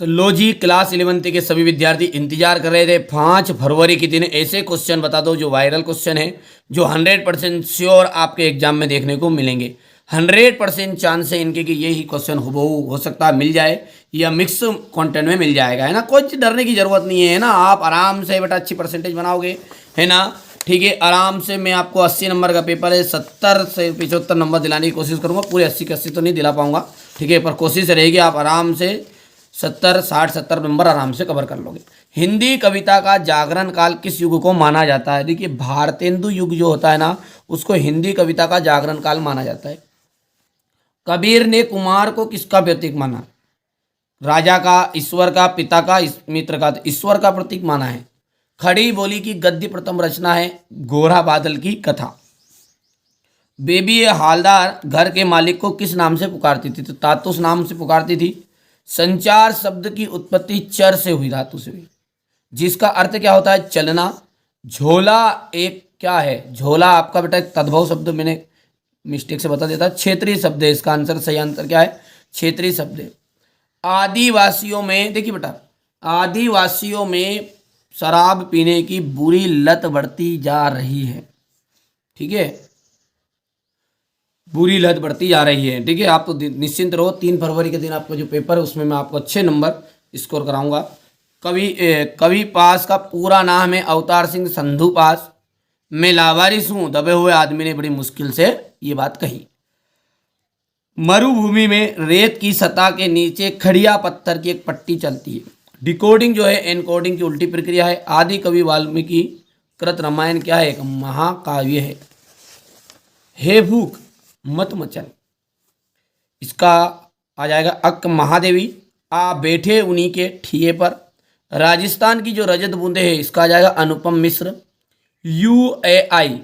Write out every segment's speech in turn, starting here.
तो लो जी, class 11th के सभी विद्यार्थी इंतजार कर रहे थे 5 फरवरी के दिन ऐसे क्वेश्चन बता दो जो वायरल क्वेश्चन है, जो 100% श्योर आपके एग्जाम में देखने को मिलेंगे। 100% चांस है इनके कि यही क्वेश्चन हुबहू हो सकता है मिल जाए या मिक्स कंटेंट में मिल जाएगा, है ना। कोई डरने की जरूरत नहीं है ना, आप आराम से बेटा अच्छी परसेंटेज बनाओगे, है ना। ठीक है, आराम से मैं आपको 80 नंबर का पेपर है, 70 से 75 नंबर दिलाने की कोशिश करूँगा। पूरे 80 के 80 तो नहीं दिला पाऊंगा, ठीक है, पर कोशिश रहेगी आप आराम से 70 60 70 नंबर आराम से कवर कर लोगे। हिंदी कविता का जागरण काल किस युग को माना जाता है? देखिए, भारतेंदु युग जो होता है ना, उसको हिंदी कविता का जागरण काल माना जाता है। कबीर ने कुमार को किसका प्रतीक माना? राजा का, ईश्वर का, पिता का, मित्र का। तो ईश्वर का प्रतीक माना है। खड़ी बोली की गद्य प्रथम रचना है गोरा बादल की कथा। बेबी हालदार घर के मालिक को किस नाम से पुकारती थी? तो तातुस नाम से पुकारती थी। संचार शब्द की उत्पत्ति चर से हुई, धातु से हुई, जिसका अर्थ क्या होता है? चलना। झोला एक क्या है? झोला आपका बेटा एक तद्भव शब्द, मैंने मिस्टेक से बता देता, क्षेत्रीय शब्द है। इसका आंसर, सही आंसर क्या है? क्षेत्रीय शब्द है। आदिवासियों में, देखिए बेटा, आदिवासियों में शराब पीने की बुरी लत बढ़ती जा रही है, ठीक है, बुरी लत बढ़ती जा रही है, ठीक है। आप तो निश्चिंत रहो, 3 फरवरी के दिन आपका जो पेपर है उसमें मैं आपको अच्छे नंबर स्कोर कराऊंगा। कवि पास का पूरा नाम है अवतार सिंह संधू पास। मैं लावारिस हूँ, दबे हुए आदमी ने बड़ी मुश्किल से ये बात कही। मरुभूमि में रेत की सतह के नीचे खड़िया पत्थर की एक पट्टी चलती है। डिकोडिंग जो है एनकोडिंग की उल्टी प्रक्रिया है। आदि कवि वाल्मीकि कृत रामायण क्या है? एक महाकाव्य है। हे भूख मत मचल, इसका आ जाएगा अक महादेवी। आ बैठे उन्हीं के ठिए पर। राजस्थान की जो रजत बूंदे है, इसका आ जाएगा अनुपम मिश्र। यूएआई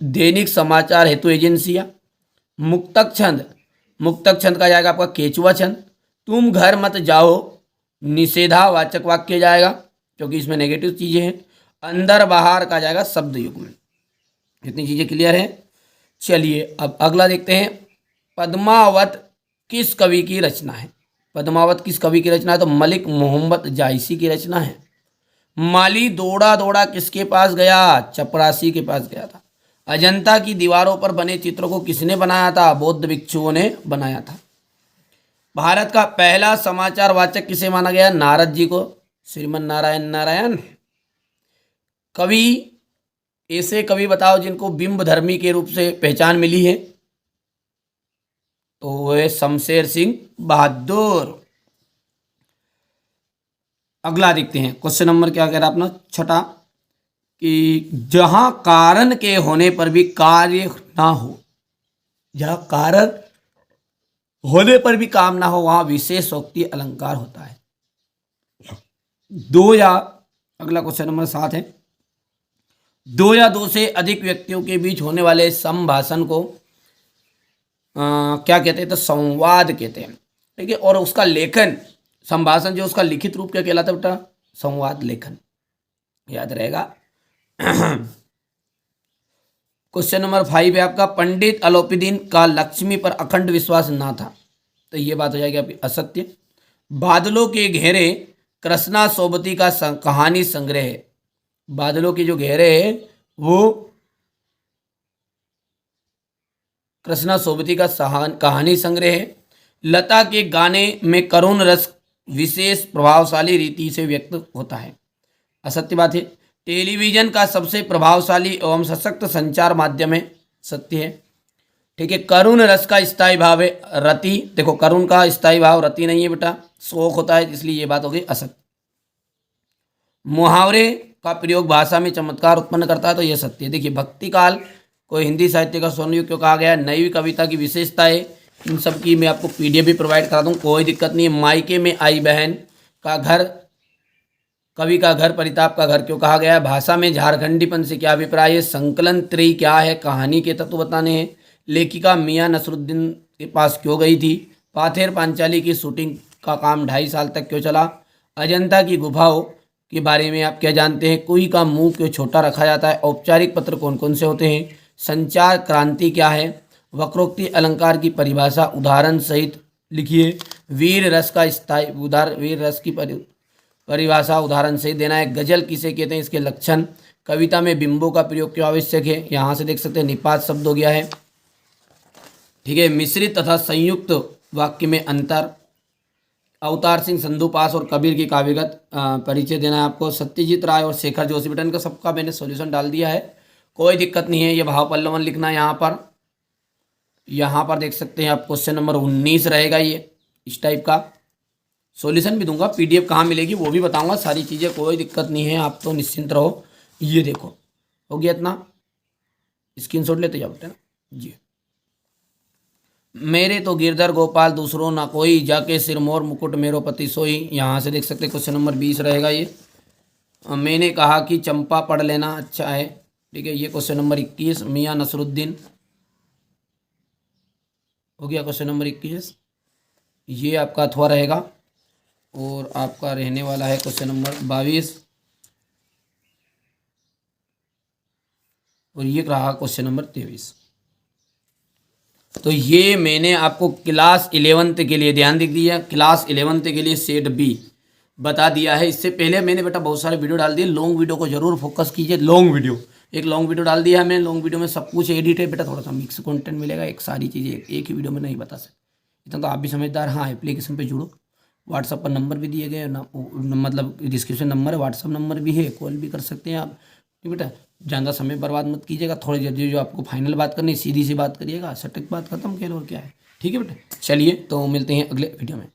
दैनिक समाचार हेतु एजेंसियां। मुक्तक छंद, मुक्तक छंद का जाएगा आपका केचुआ छंद। तुम घर मत जाओ निषेधावाचक वाक्य जाएगा, क्योंकि इसमें नेगेटिव चीजें हैं। अंदर बाहर का जाएगा शब्द युग्म। इतनी चीजें क्लियर है। चलिए अब अगला देखते हैं। पद्मावत किस कवि की रचना है? पद्मावत किस कवि की रचना है? तो मलिक मोहम्मद जायसी की रचना है। माली दौड़ा दौड़ा किसके पास गया? चपरासी के पास गया था। अजंता की दीवारों पर बने चित्रों को किसने बनाया था? बौद्ध भिक्षुओं ने बनाया था। भारत का पहला समाचार वाचक किसे माना गया? नारद जी को। श्रीमन नारायण नारायण। कवि, ऐसे कवि बताओ जिनको बिंब धर्मी के रूप से पहचान मिली है। तो वो है शमशेर सिंह बहादुर। अगला देखते हैं, क्वेश्चन नंबर क्या कह रहा है अपना? छठा, कि जहां कारण के होने पर भी कार्य ना हो, जहां कारण होने पर भी काम ना हो, वहां विशेषोक्ति अलंकार होता है। अगला क्वेश्चन नंबर 7 है। 2 या 2 से अधिक व्यक्तियों के बीच होने वाले संभाषण को क्या कहते हैं? तो संवाद कहते हैं, ठीक है। और उसका लेखन, संभाषण जो उसका लिखित रूप क्या कहलाता है बेटा? संवाद लेखन, याद रहेगा। क्वेश्चन नंबर 5 है आपका। पंडित अलोपीदीन का लक्ष्मी पर अखंड विश्वास ना था, तो ये बात हो जाएगी आपकी असत्य। बादलों के घेरे कृष्णा सोबती का कहानी संग्रह है। बादलों के जो घेरे है वो कृष्णा सोबती का कहानी संग्रह है। लता के गाने में करुण रस विशेष प्रभावशाली रीति से व्यक्त होता है, असत्य बात है। टेलीविजन का सबसे प्रभावशाली एवं सशक्त संचार माध्यम है, सत्य है, ठीक है। करुण रस का स्थायी भाव है रति। देखो, करुण का स्थायी भाव रति नहीं है बेटा, शोक होता है, इसलिए ये बात हो गई असत्य। मुहावरे का प्रयोग भाषा में चमत्कार उत्पन्न करता है, तो यह सत्य है। देखिए, भक्ति काल को हिंदी साहित्य का स्वर्ण युग क्यों कहा गया है? नई कविता की विशेषता है। इन सब की मैं आपको पीडीएफ भी प्रोवाइड करा दूँ, कोई दिक्कत नहीं है। मायके में आई बहन का घर, कवि का घर, परिताप का घर क्यों कहा गया है? भाषा में झारखंडीपन से क्या अभिप्राय है? संकलन त्रयी क्या है? कहानी के तत्व बताने हैं। लेखिका मियां नसरुद्दीन के पास क्यों गई थी? पाथेर पांचाली की शूटिंग का काम 2.5 साल तक क्यों चला? अजंता की गुफाओं के बारे में आप क्या जानते हैं? कोई का मुंह क्यों छोटा रखा जाता है? औपचारिक पत्र कौन कौन से होते हैं? संचार क्रांति क्या है? वक्रोक्ति अलंकार की परिभाषा उदाहरण सहित लिखिए। वीर रस का स्थायी वीर रस की परिभाषा उदाहरण से देना है। गजल किसे कहते हैं, इसके लक्षण। कविता में बिंबों का प्रयोग क्यों आवश्यक है, यहाँ से देख सकते हैं निपात शब्द हो गया है। ठीक है, मिश्रित तथा संयुक्त वाक्य में अंतर। अवतार सिंह संधू पास और कबीर की काव्यगत परिचय देना है आपको। सत्यजीत राय और शेखर जोशी, बेटा इनका सबका मैंने सॉल्यूशन डाल दिया है, कोई दिक्कत नहीं है। ये भाव पल्लवन लिखना है यहाँ पर देख सकते हैं आप क्वेश्चन नंबर 19 रहेगा ये, इस टाइप का सॉल्यूशन भी दूंगा। पीडीएफ कहाँ मिलेगी वो भी बताऊंगा, सारी चीज़ें, कोई दिक्कत नहीं है, आप तो निश्चिंत रहो। ये देखो हो गया इतना, स्क्रीनशॉट लेते जाओ बेटा जी। मेरे तो गिरधर गोपाल दूसरों ना कोई, जाके सिरमौर मुकुट मेरो पति सोई, यहाँ से देख सकते हैं क्वेश्चन नंबर 20 रहेगा ये। मैंने कहा कि चंपा पढ़ लेना अच्छा है। ठीक है, ये क्वेश्चन नंबर 21। मियाँ नसरुद्दीन हो गया क्वेश्चन नंबर 21, ये आपका अथवा रहेगा। और आपका रहने वाला है क्वेश्चन नंबर 22, और ये रहा क्वेश्चन नंबर 23। तो ये मैंने आपको क्लास 11th के लिए ध्यान दिख दिया, क्लास 11th के लिए सेट बी बता दिया है। इससे पहले मैंने बेटा बहुत सारे वीडियो डाल दिए, लॉन्ग वीडियो को जरूर फोकस कीजिए। लॉन्ग वीडियो डाल दिया है मैंने, लॉन्ग वीडियो में सब कुछ एडिट है बेटा, थोड़ा सा मिक्स कंटेंट मिलेगा, एक सारी चीज़ें एक ही वीडियो में नहीं बता सकते, इतना तो आप भी समझदार। हाँ, एप्लीकेशन पे जुड़ो, व्हाट्सअप पर नंबर भी दिए गए मतलब डिस्क्रिप्शन नंबर है, व्हाट्सअप नंबर भी है, कॉल भी कर सकते हैं आप। ठीक बेटा, ज़्यादा समय बर्बाद मत कीजिएगा, थोड़ी जल्दी जो आपको फाइनल बात करनी, सीधी सी बात करिएगा, सटीक बात खत्म, खेल और क्या है। ठीक है बेटा, चलिए तो मिलते हैं अगले वीडियो में।